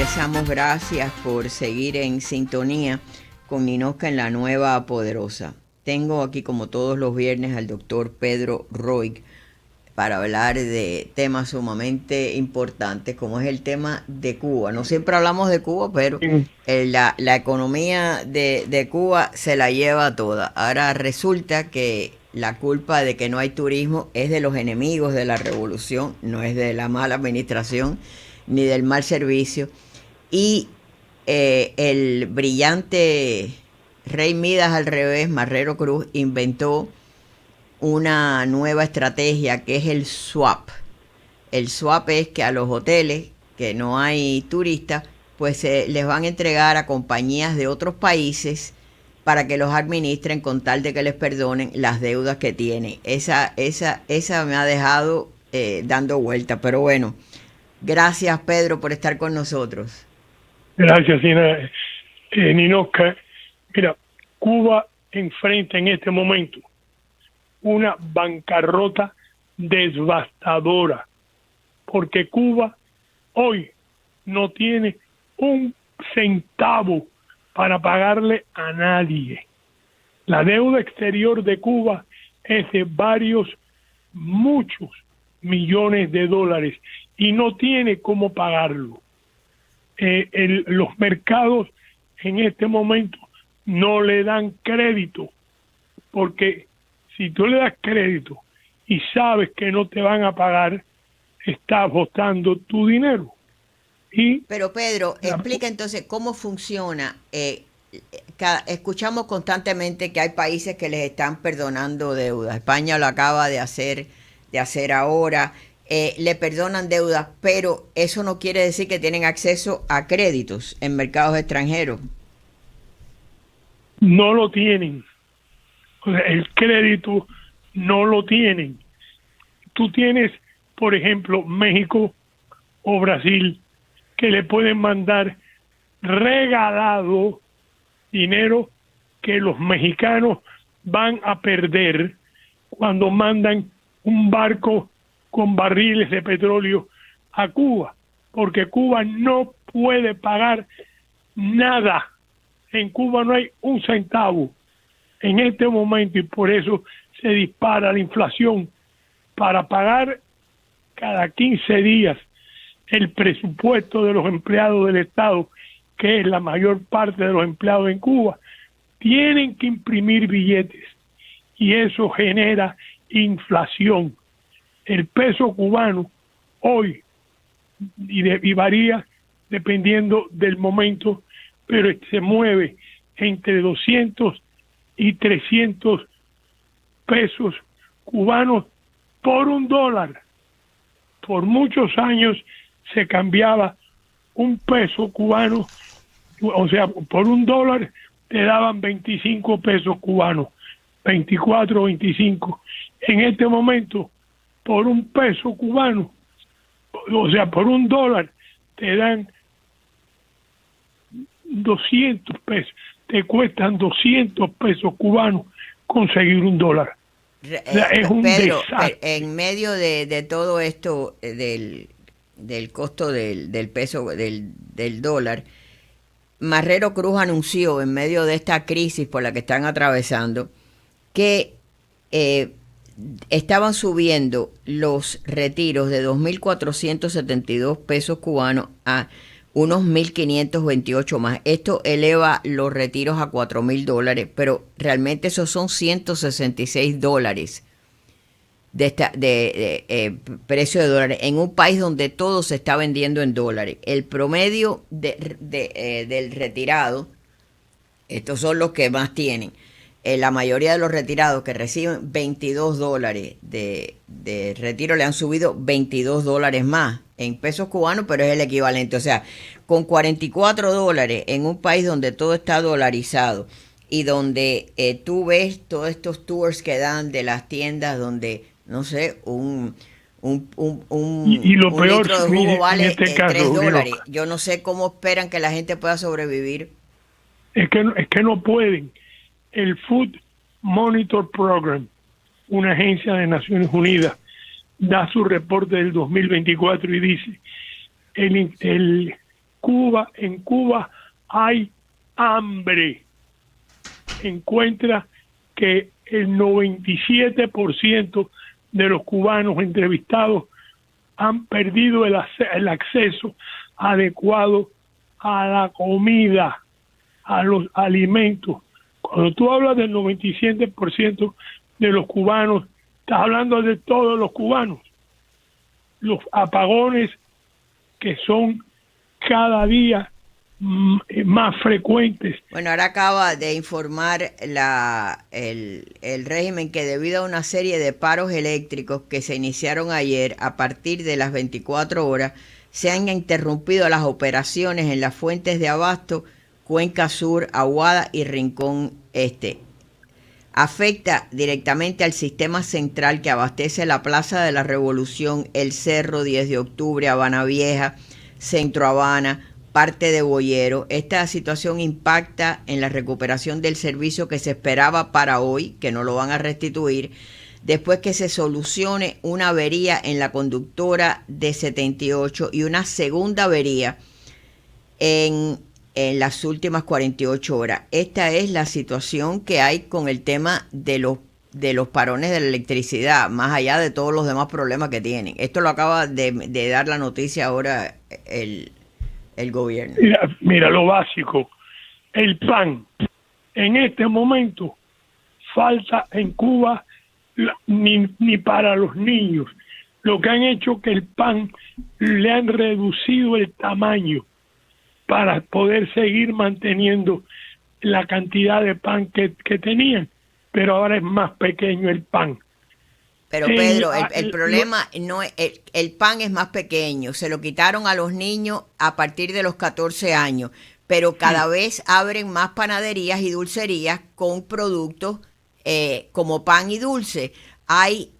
les damos gracias por seguir en sintonía con Ninoca en la Nueva Poderosa. Tengo aquí, como todos los viernes, al doctor Pedro Roig para hablar de temas sumamente importantes, como es el tema de Cuba. No siempre hablamos de Cuba, pero la economía de Cuba se la lleva toda. Ahora resulta que la culpa de que no hay turismo es de los enemigos de la revolución, no es de la mala administración ni del mal servicio. Y el brillante Rey Midas al revés, Marrero Cruz, inventó una nueva estrategia que es el swap. El swap es que a los hoteles que no hay turistas, pues les van a entregar a compañías de otros países para que los administren con tal de que les perdonen las deudas que tienen. Esa me ha dejado dando vuelta, pero bueno, gracias Pedro por estar con nosotros. Gracias, Ninoca. Mira, Cuba enfrenta en este momento una bancarrota devastadora, porque Cuba hoy no tiene un centavo para pagarle a nadie. La deuda exterior de Cuba es de muchos millones de dólares y no tiene cómo pagarlo. Los mercados en este momento no le dan crédito, porque si tú le das crédito y sabes que no te van a pagar, estás botando tu dinero. Pero Pedro, explica entonces cómo funciona. Escuchamos constantemente que hay países que les están perdonando deudas. España lo acaba de hacer ahora. Le perdonan deudas, pero eso no quiere decir que tienen acceso a créditos en mercados extranjeros. No lo tienen. O sea, el crédito no lo tienen. Tú tienes, por ejemplo, México o Brasil, que le pueden mandar regalado dinero que los mexicanos van a perder cuando mandan un barco con barriles de petróleo a Cuba, porque Cuba no puede pagar nada. En Cuba no hay un centavo en este momento, y por eso se dispara la inflación. Para pagar cada 15 días el presupuesto de los empleados del Estado, que es la mayor parte de los empleados en Cuba, tienen que imprimir billetes, y eso genera inflación. El peso cubano hoy, y varía dependiendo del momento, pero se mueve entre 200 y 300 pesos cubanos por $1. Por muchos años se cambiaba un peso cubano, o sea, por $1 te daban 25 pesos cubanos, 24 o 25. En este momento, por un peso cubano, o sea, por $1, te dan 200 pesos. Te cuestan 200 pesos cubanos conseguir $1. O sea, es un Pedro, desastre. en medio de todo esto, del costo del peso, del dólar, Marrero Cruz anunció, en medio de esta crisis por la que están atravesando, que estaban subiendo los retiros de 2.472 pesos cubanos a unos 1.528 más. Esto eleva los retiros a $4.000, pero realmente esos son $166 de precio de dólares en un país donde todo se está vendiendo en dólares. El promedio del retirado, estos son los que más tienen, la mayoría de los retirados que reciben $22 de retiro le han subido $22 más en pesos cubanos, pero es el equivalente. O sea, con $44 en un país donde todo está dolarizado y donde tú ves todos estos tours que dan de las tiendas donde, no sé, un Lo peor, litro de jugo vale en este caso, $3. Yo no sé cómo esperan que la gente pueda sobrevivir. es que no pueden. El Food Monitor Program, una agencia de Naciones Unidas, da su reporte del 2024 y dice: En Cuba hay hambre. Encuentra que el 97% de los cubanos entrevistados han perdido el acceso adecuado a la comida, a los alimentos. Cuando tú hablas del 97% de los cubanos, estás hablando de todos los cubanos. Los apagones que son cada día más frecuentes. Bueno, ahora acaba de informar el régimen que debido a una serie de paros eléctricos que se iniciaron ayer, a partir de las 24 horas, se han interrumpido las operaciones en las fuentes de abasto Cuenca Sur, Aguada y Rincón Este. Afecta directamente al sistema central que abastece la Plaza de la Revolución, El Cerro, 10 de octubre, Habana Vieja, Centro Habana, parte de Boyero. Esta situación impacta en la recuperación del servicio que se esperaba para hoy, que no lo van a restituir, después que se solucione una avería en la conductora de 78 y una segunda avería en las últimas 48 horas. Esta es la situación que hay con el tema de los parones de la electricidad, más allá de todos los demás problemas que tienen. Esto lo acaba de dar la noticia ahora el gobierno. Mira, lo básico, el pan. En este momento falta en Cuba ni para los niños. Lo que han hecho que el pan le han reducido el tamaño para poder seguir manteniendo la cantidad de pan que tenían, pero ahora es más pequeño el pan. Pero Pedro, el problema no es, el pan es más pequeño, se lo quitaron a los niños a partir de los 14 años, pero cada vez abren más panaderías y dulcerías con productos como pan y dulce. Hay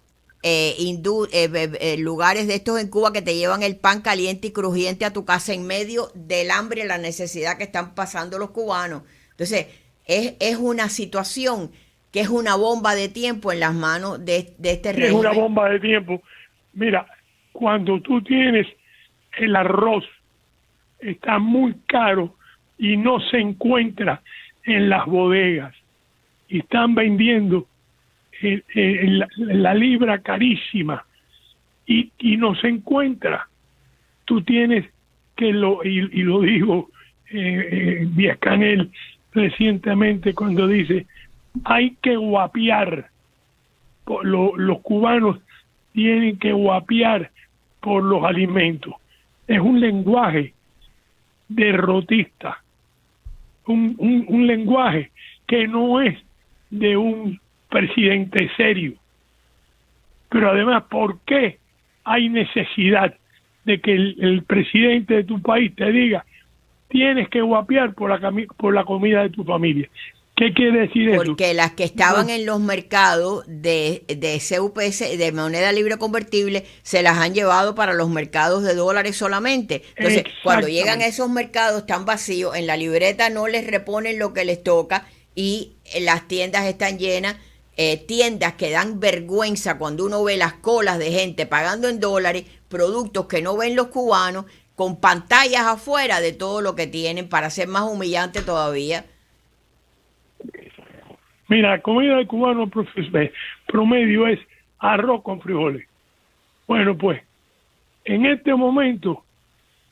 lugares de estos en Cuba que te llevan el pan caliente y crujiente a tu casa en medio del hambre y la necesidad que están pasando los cubanos. Entonces, es una situación que es una bomba de tiempo en las manos de este régimen. Es una bomba de tiempo. Mira, cuando tú tienes el arroz, está muy caro y no se encuentra en las bodegas. Y están vendiendo la libra carísima y no se encuentra. Tú tienes que lo digo Díaz-Canel recientemente cuando dice hay que guapiar, los cubanos tienen que guapiar por los alimentos. Es un lenguaje derrotista, un lenguaje que no es de un presidente serio. Pero además, ¿por qué hay necesidad de que el presidente de tu país te diga tienes que guapiar por la comida de tu familia? ¿Qué quiere decir eso? Porque las que estaban en los mercados de CUPS, de moneda libre convertible, se las han llevado para los mercados de dólares solamente. Entonces, cuando llegan a esos mercados están vacíos, en la libreta no les reponen lo que les toca y las tiendas están llenas. Tiendas que dan vergüenza cuando uno ve las colas de gente pagando en dólares, productos que no ven los cubanos, con pantallas afuera de todo lo que tienen para ser más humillante todavía. Mira, la comida del cubano promedio es arroz con frijoles. Bueno, pues, en este momento,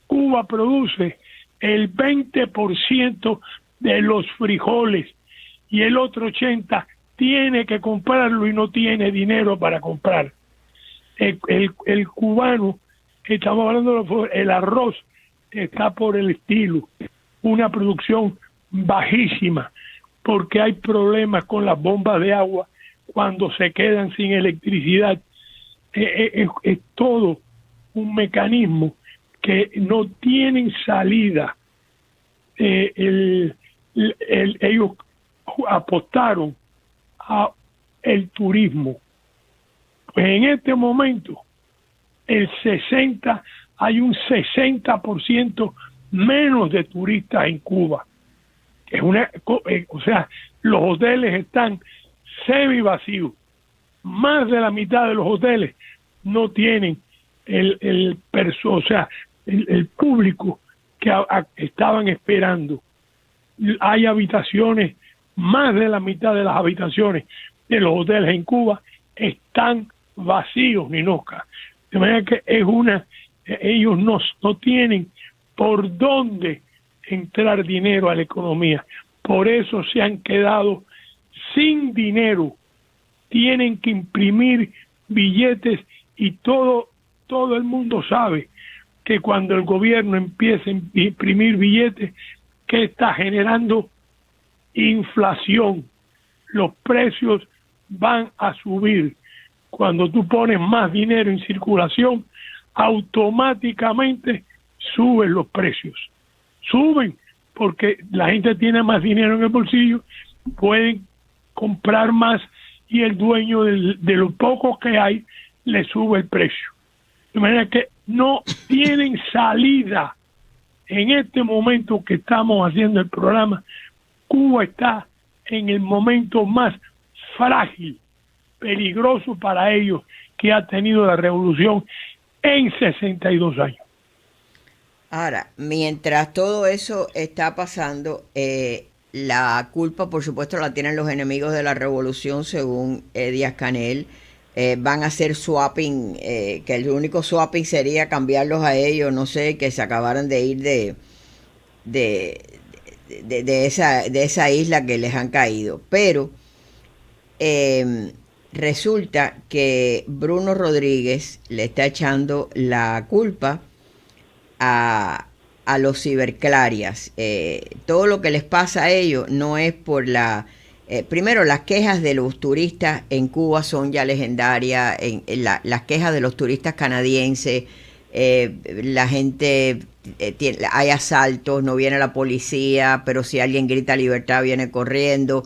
Cuba produce el 20% de los frijoles y el otro 80% tiene que comprarlo y no tiene dinero para comprar. El cubano, estamos hablando el arroz, está por el estilo, una producción bajísima, porque hay problemas con las bombas de agua cuando se quedan sin electricidad. Es todo un mecanismo que no tienen salida. Ellos apostaron a el turismo. Pues en este momento hay un 60% menos de turistas en Cuba. O sea, los hoteles están semi vacíos. Más de la mitad de los hoteles no tienen el público que estaban esperando. Hay habitaciones, más de la mitad de las habitaciones de los hoteles en Cuba están vacíos, Ninoca. De manera que ellos no tienen por dónde entrar dinero a la economía. Por eso se han quedado sin dinero. Tienen que imprimir billetes y todo el mundo sabe que cuando el gobierno empieza a imprimir billetes, que está generando inflación. Los precios van a subir. Cuando tú pones más dinero en circulación, automáticamente suben los precios. Suben porque la gente tiene más dinero en el bolsillo, pueden comprar más y el dueño de lo poco que hay le sube el precio. De manera que no tienen salida. En este momento que estamos haciendo el programa, Cuba está en el momento más frágil, peligroso para ellos que ha tenido la revolución en 62 años. Ahora, mientras todo eso está pasando, la culpa, por supuesto, la tienen los enemigos de la revolución, según Díaz-Canel. Van a hacer swapping, que el único swapping sería cambiarlos a ellos, no sé, que se acabaran de ir de esa isla que les han caído. Pero resulta que Bruno Rodríguez le está echando la culpa a los ciberclarias. Todo lo que les pasa a ellos no es por primero, las quejas de los turistas en Cuba son ya legendarias. Las quejas de los turistas canadienses, la gente, hay asaltos, no viene la policía, pero si alguien grita libertad viene corriendo.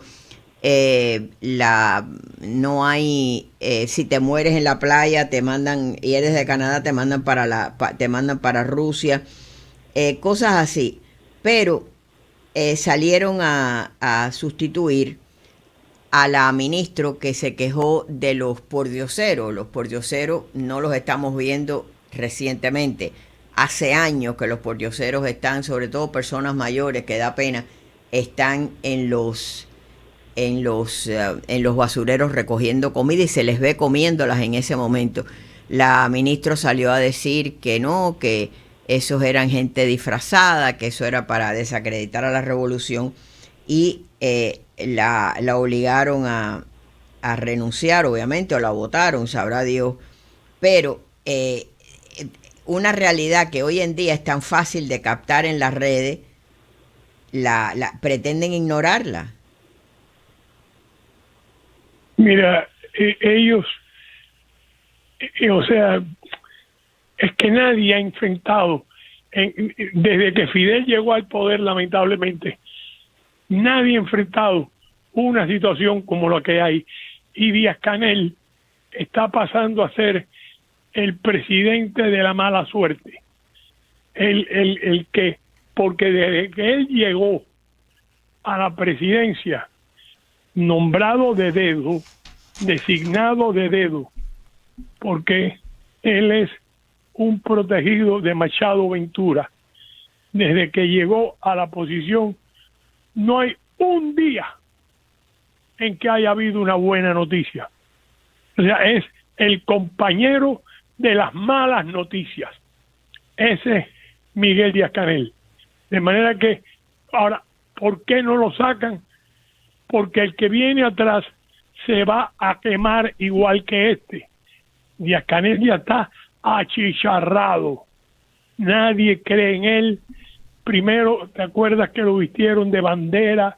No hay, si te mueres en la playa te mandan, y eres de Canadá, te mandan para Rusia, cosas así. Pero salieron a sustituir a la ministro que se quejó de los pordioseros. Los pordioseros no los estamos viendo recientemente. Hace años que los pordioseros están, sobre todo personas mayores, que da pena, están en los basureros recogiendo comida y se les ve comiéndolas en ese momento. La ministra salió a decir que no, que esos eran gente disfrazada, que eso era para desacreditar a la revolución, y la obligaron a renunciar, obviamente, o la votaron, sabrá Dios. Pero una realidad que hoy en día es tan fácil de captar en las redes, pretenden ignorarla. Mira, ellos, o sea, es que nadie ha enfrentado, desde que Fidel llegó al poder, lamentablemente, nadie ha enfrentado una situación como la que hay. Y Díaz-Canel está pasando a ser el presidente de la mala suerte. El que, porque desde que él llegó a la presidencia, nombrado de dedo, designado de dedo, porque él es un protegido de Machado Ventura. Desde que llegó a la posición, no hay un día en que haya habido una buena noticia. O sea, es el compañero de las malas noticias. Ese es Miguel Díaz-Canel. De manera que, ahora, ¿por qué no lo sacan? Porque el que viene atrás se va a quemar igual que este. Díaz-Canel ya está achicharrado. Nadie cree en él. Primero, ¿te acuerdas que lo vistieron de bandera?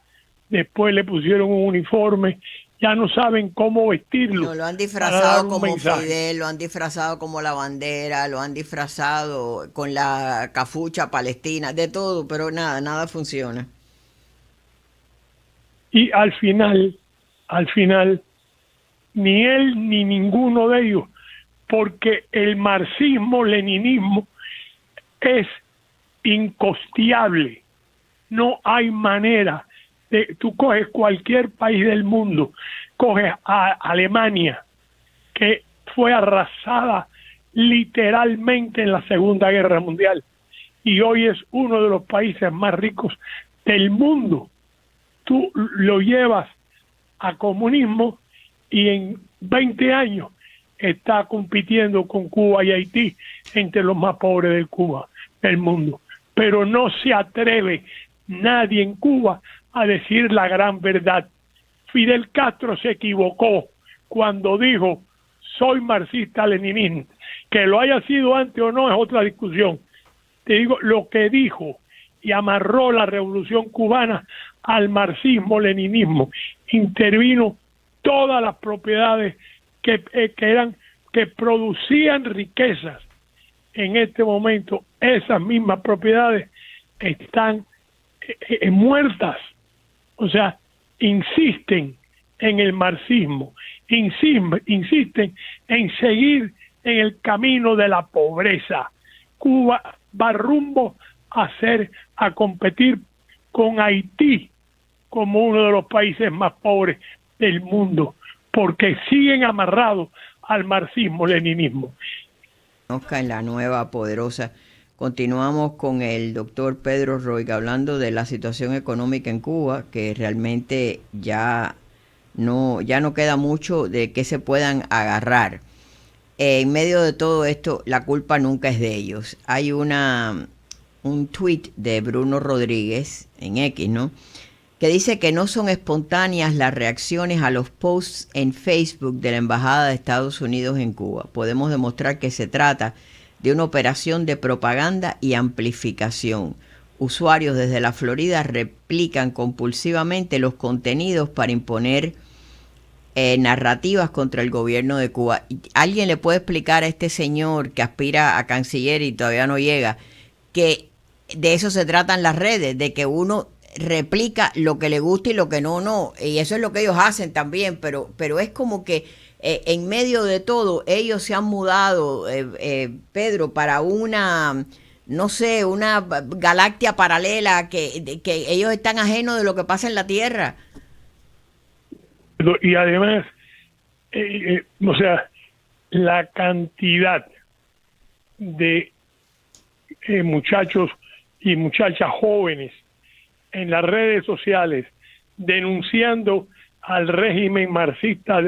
Después le pusieron un uniforme. Ya no saben cómo vestirlo. No, lo han disfrazado como Fidel, lo han disfrazado como la bandera, lo han disfrazado con la capucha palestina, de todo, pero nada funciona. Y al final, ni él ni ninguno de ellos, porque el marxismo-leninismo es incosteable. No hay manera. Tú coges cualquier país del mundo, coges a Alemania, que fue arrasada literalmente en la Segunda Guerra Mundial, y hoy es uno de los países más ricos del mundo. Tú lo llevas a comunismo y en 20 años está compitiendo con Cuba y Haití entre los más pobres del mundo. Pero no se atreve nadie en Cuba a decir la gran verdad. Fidel Castro se equivocó cuando dijo soy marxista-leninista. Que lo haya sido antes o no es otra discusión. Te digo lo que dijo y amarró la revolución cubana al marxismo-leninismo. Intervino todas las propiedades que producían riquezas. En este momento esas mismas propiedades están muertas. O sea, insisten en el marxismo, insisten en seguir en el camino de la pobreza. Cuba va rumbo a competir con Haití como uno de los países más pobres del mundo, porque siguen amarrados al marxismo-leninismo. En la nueva poderosa. Continuamos con el doctor Pedro Roig hablando de la situación económica en Cuba, que realmente ya no queda mucho de que se puedan agarrar. En medio de todo esto, la culpa nunca es de ellos. Hay un tuit de Bruno Rodríguez en X, ¿no?, que dice que no son espontáneas las reacciones a los posts en Facebook de la Embajada de Estados Unidos en Cuba. Podemos demostrar que se trata de una operación de propaganda y amplificación. Usuarios desde la Florida replican compulsivamente los contenidos para imponer narrativas contra el gobierno de Cuba. ¿Alguien le puede explicar a este señor que aspira a canciller y todavía no llega, que de eso se tratan las redes, de que uno replica lo que le gusta y lo que no, y eso es lo que ellos hacen también, pero es como que en medio de todo ellos se han mudado, Pedro, para una, no sé, una galaxia paralela que ellos están ajenos de lo que pasa en la Tierra. Y además, o sea, la cantidad de muchachos y muchachas jóvenes en las redes sociales denunciando al régimen marxista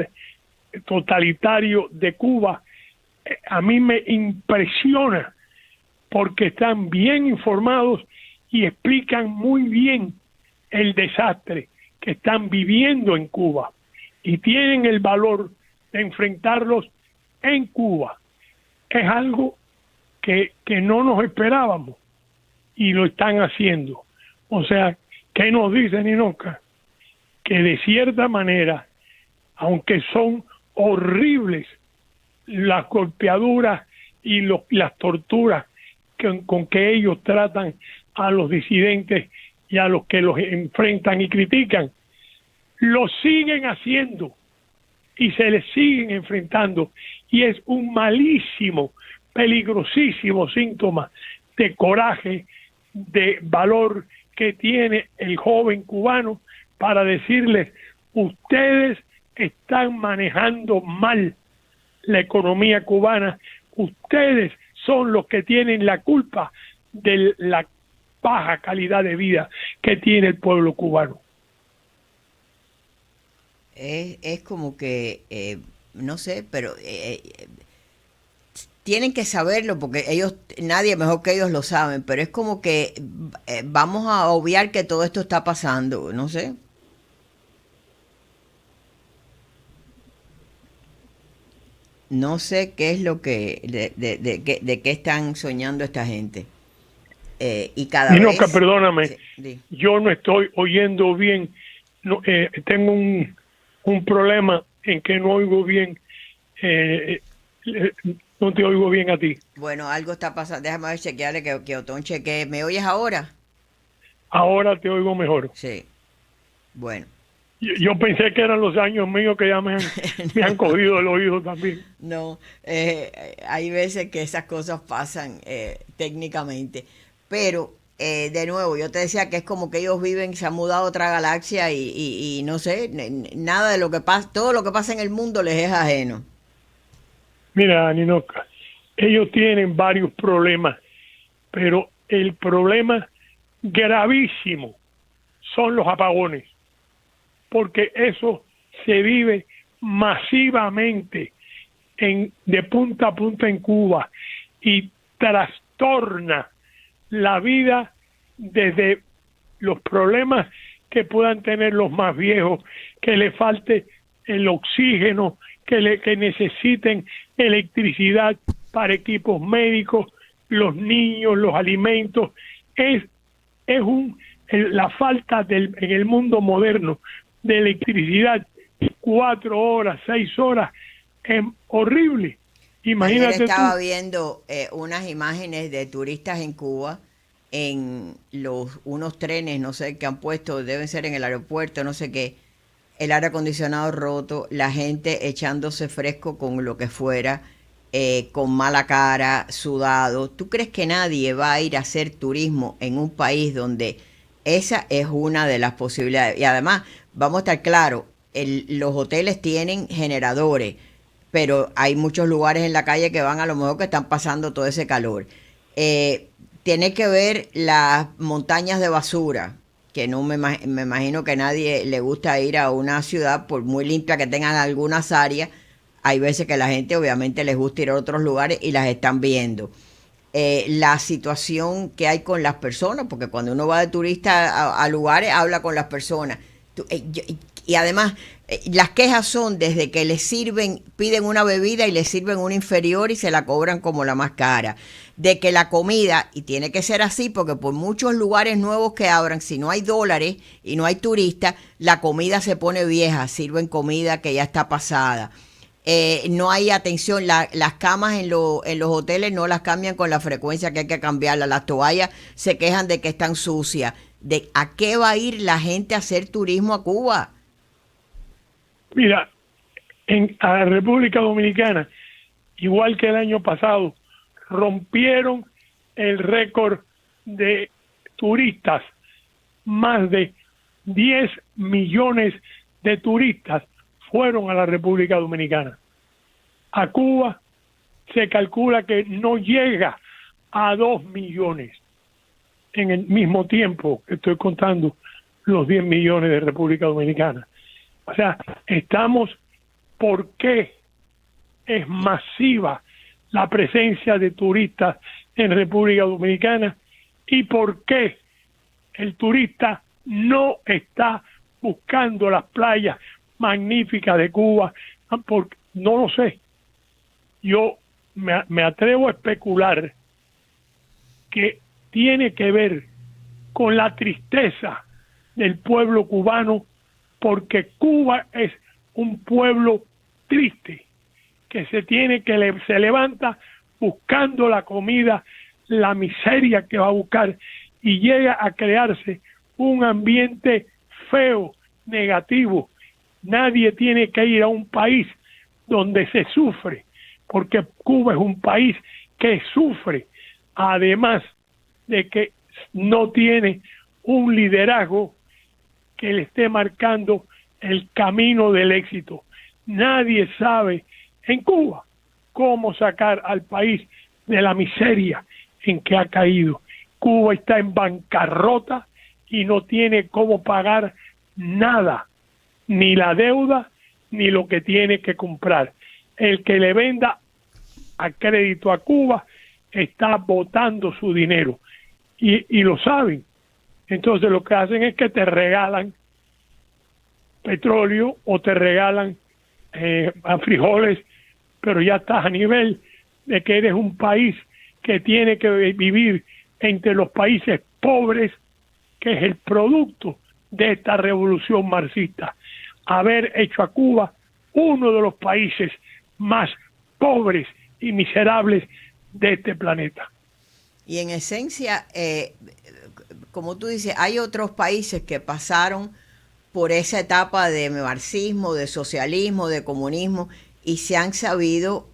totalitario de Cuba, a mí me impresiona porque están bien informados y explican muy bien el desastre que están viviendo en Cuba y tienen el valor de enfrentarlos en Cuba. Es algo que no nos esperábamos y lo están haciendo. O sea, ¿qué nos dice Ninoca? Que de cierta manera, aunque son horribles las golpeaduras y las torturas con que ellos tratan a los disidentes y a los que los enfrentan y critican, lo siguen haciendo y se les siguen enfrentando, y es un malísimo, peligrosísimo síntoma de coraje, de valor que tiene el joven cubano para decirles: ustedes están manejando mal la economía cubana, ustedes son los que tienen la culpa de la baja calidad de vida que tiene el pueblo cubano. Es como que, no sé, pero tienen que saberlo porque ellos, nadie mejor que ellos lo saben, pero es como que vamos a obviar que todo esto está pasando, no sé. No sé qué es lo que, de qué están soñando esta gente. Y cada Ninoca, vez... perdóname, Sí. yo no estoy oyendo bien, no, tengo un problema en que no oigo bien, no te oigo bien a ti. Bueno, algo está pasando. Déjame ver, chequearle que Otón chequee. ¿Me oyes ahora? Ahora te oigo mejor. Sí. Bueno. Yo pensé que eran los años míos que ya me han cogido el oído también. No, hay veces que esas cosas pasan técnicamente. Pero, de nuevo, yo te decía que es como que ellos viven, se han mudado a otra galaxia y no sé, nada de lo que pasa, todo lo que pasa en el mundo les es ajeno. Mira, Ninoca, ellos tienen varios problemas, pero el problema gravísimo son los apagones, porque eso se vive masivamente de punta a punta en Cuba y trastorna la vida desde los problemas que puedan tener los más viejos, que le falte el oxígeno, que necesiten electricidad para equipos médicos, los niños, los alimentos. La falta en el mundo moderno de electricidad, 4 horas, 6 horas, es horrible. Imagínate. Ayer estaba viendo unas imágenes de turistas en Cuba en unos trenes, no sé qué han puesto, deben ser en el aeropuerto, no sé qué, el aire acondicionado roto, la gente echándose fresco con lo que fuera, con mala cara, sudado. ¿Tú crees que nadie va a ir a hacer turismo en un país donde esa es una de las posibilidades? Y además, vamos a estar claros, los hoteles tienen generadores, pero hay muchos lugares en la calle que van a lo mejor que están pasando todo ese calor. Tiene que ver las montañas de basura, que no me imagino que a nadie le gusta ir a una ciudad, por muy limpia que tengan algunas áreas. Hay veces que la gente obviamente les gusta ir a otros lugares y las están viendo. La situación que hay con las personas, porque cuando uno va de turista a lugares, habla con las personas. Y además, las quejas son desde que les sirven, piden una bebida y les sirven una inferior y se la cobran como la más cara. De que la comida, y tiene que ser así, porque por muchos lugares nuevos que abran, si no hay dólares y no hay turistas, la comida se pone vieja, sirven comida que ya está pasada. No hay atención, las camas en los hoteles no las cambian con la frecuencia que hay que cambiarlas, las toallas se quejan de que están sucias. ¿A qué va a ir la gente a hacer turismo a Cuba? Mira, a la República Dominicana, igual que el año pasado, rompieron el récord de turistas. Más de 10 millones de turistas fueron a la República Dominicana. A Cuba se calcula que no llega a 2 millones en el mismo tiempo que estoy contando los 10 millones de República Dominicana. O sea, ¿por qué es masiva la presencia de turistas en República Dominicana y por qué el turista no está buscando las playas magníficas de Cuba? Porque no lo sé. Yo me atrevo a especular que tiene que ver con la tristeza del pueblo cubano, porque Cuba es un pueblo triste que se levanta buscando la comida, la miseria que va a buscar, y llega a crearse un ambiente feo, negativo. Nadie tiene que ir a un país donde se sufre, porque Cuba es un país que sufre, además de que no tiene un liderazgo que le esté marcando el camino del éxito. Nadie sabe en Cuba cómo sacar al país de la miseria en que ha caído. Cuba está en bancarrota y no tiene cómo pagar nada, ni la deuda, ni lo que tiene que comprar. El que le venda a crédito a Cuba está botando su dinero y lo saben. Entonces lo que hacen es que te regalan petróleo o te regalan frijoles, pero ya estás a nivel de que eres un país que tiene que vivir entre los países pobres, que es el producto de esta revolución marxista. Haber hecho a Cuba uno de los países más pobres y miserables de este planeta. Y en esencia, como tú dices, hay otros países que pasaron por esa etapa de marxismo, de socialismo, de comunismo, y se han sabido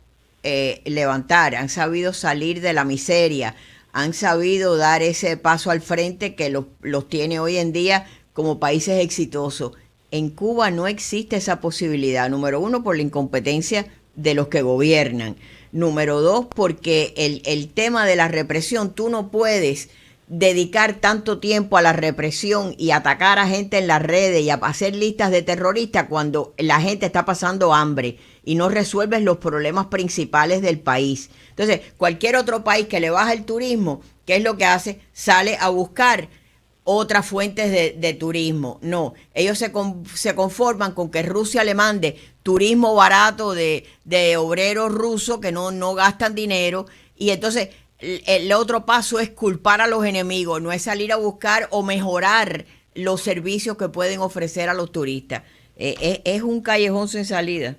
levantar, han sabido salir de la miseria, han sabido dar ese paso al frente que los tiene hoy en día como países exitosos. En Cuba no existe esa posibilidad, número uno, por la incompetencia de los que gobiernan. Número dos, porque el tema de la represión, tú no puedes dedicar tanto tiempo a la represión y atacar a gente en las redes y a hacer listas de terroristas cuando la gente está pasando hambre y no resuelves los problemas principales del país? Entonces, cualquier otro país que le baja el turismo, ¿qué es lo que hace? Sale a buscar otras fuentes de turismo. No, ellos se conforman con que Rusia le mande turismo barato de obreros rusos que no gastan dinero, y entonces el otro paso es culpar a los enemigos, no es salir a buscar o mejorar los servicios que pueden ofrecer a los turistas. Es un callejón sin salida.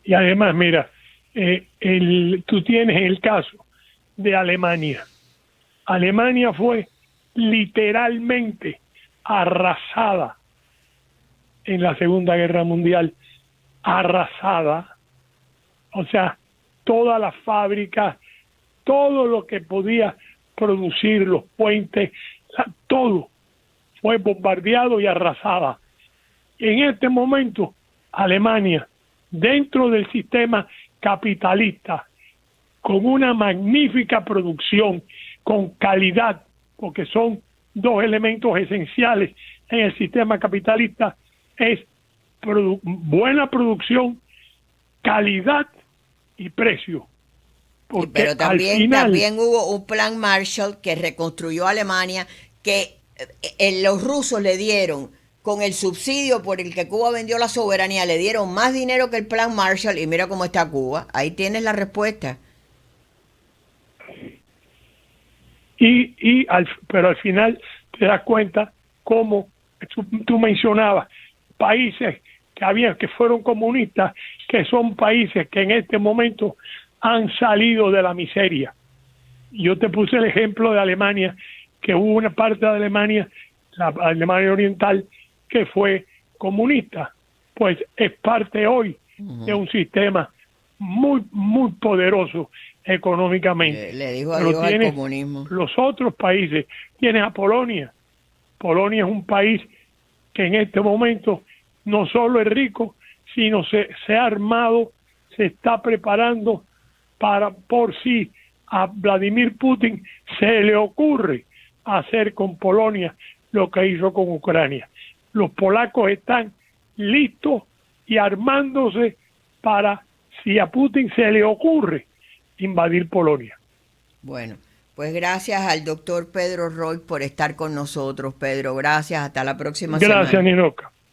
Y además, mira, tú tienes el caso de Alemania. Alemania fue literalmente arrasada en la Segunda Guerra Mundial, arrasada. O sea, todas las fábricas, todo lo que podía producir, los puentes, todo fue bombardeado y arrasada. En este momento, Alemania, dentro del sistema capitalista, con una magnífica producción, con calidad, porque son dos elementos esenciales en el sistema capitalista, es buena producción, calidad y precio. Sí, pero también hubo un plan Marshall que reconstruyó Alemania, que los rusos le dieron, con el subsidio por el que Cuba vendió la soberanía, le dieron más dinero que el plan Marshall, y mira cómo está Cuba. Ahí tienes la respuesta. Pero al final te das cuenta cómo tú mencionabas países que fueron comunistas, que son países que en este momento han salido de la miseria. Yo te puse el ejemplo de Alemania, que hubo una parte de Alemania, la Alemania Oriental, que fue comunista. Pues es parte hoy de un sistema muy, muy poderoso económicamente. Le dijo adiós al comunismo. Los otros países, tienes a Polonia. Polonia es un país que en este momento no solo es rico, sino se ha armado, se está preparando por si a Vladimir Putin se le ocurre hacer con Polonia lo que hizo con Ucrania. Los polacos están listos y armándose para, si a Putin se le ocurre, invadir Polonia. Bueno, pues gracias al doctor Pedro Roig por estar con nosotros, Pedro. Gracias, hasta la próxima semana. Gracias, Ninoca.